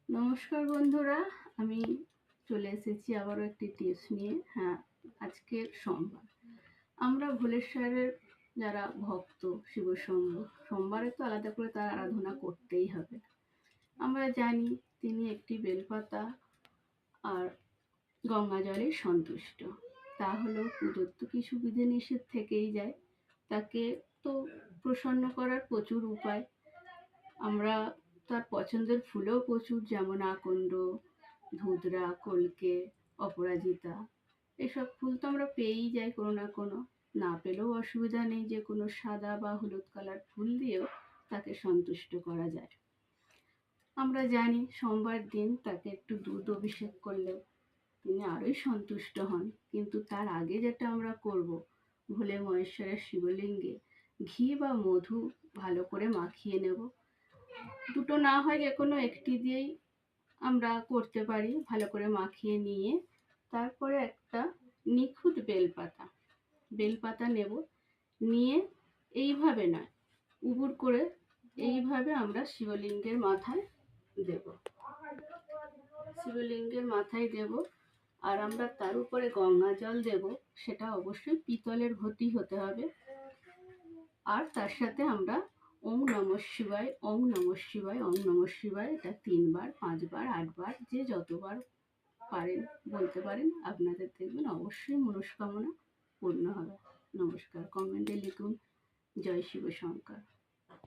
নমস্কার বন্ধুরা, আমি চলে এসেছি আবারও একটি টিপস নিয়ে। হ্যাঁ, আজকে সোমবার। আমরা ভোলেশ্বরের যারা ভক্ত শিবশম্ভ, সোমবারে তো আলাদা করে তার আরাধনা করতেই হবে। আমরা জানি তিনি একটি বেলপাতা আর গঙ্গা জলে সন্তুষ্ট। তা হলেও পুজোর তো কিছু বিধিনিষেধ থেকেই যায়। তাকে তো প্রসন্ন করার প্রচুর উপায়। আমরা তার পছন্দের ফুলও প্রচুর, যেমন আকন্দ, ধুতরা, কলকে, অপরাজিতা। এসব ফুল তো আমরা পেয়েই যাই কোনো না কোনো। না পেলেও অসুবিধা নেই, যে কোনো সাদা বা হলুদ কালার ফুল দিয়েও তাকে সন্তুষ্ট করা যায়। আমরা জানি সোমবার দিন তাকে একটু দুধ অভিষেক করলে তিনি আরোই সন্তুষ্ট হন। কিন্তু তার আগে যেটা আমরা করব, ভোলে মহেশ্বরের শিবলিঙ্গে ঘি বা মধু ভালো করে মাখিয়ে নেব। দুটো না হয় যে কোনো একটি দিয়েই আমরা করতে পারি। ভালো করে মাখিয়ে নিয়ে তারপরে একটা নিখুঁত বেলপাতা নেব। নিয়ে এইভাবে নয়, উবুড় করে এইভাবে আমরা শিবলিঙ্গের মাথায় দেব। আর আমরা তার উপরে গঙ্গা জল দেব। সেটা অবশ্যই পিতলের ঘটি হতে হবে। আর তার সাথে আমরা ওম নমঃ শিবায়, ওম নমঃ শিবায়, ওম নমঃ শিবায়, এটা 3 বার, 5 বার, 8 বার, যে যতবার পারেন বলতে পারেন। আপনাদের দেখবেন অবশ্যই মনস্কামনা পূর্ণ হবে। নমস্কার। কমেন্টে লিখুন জয় শিব শঙ্কর।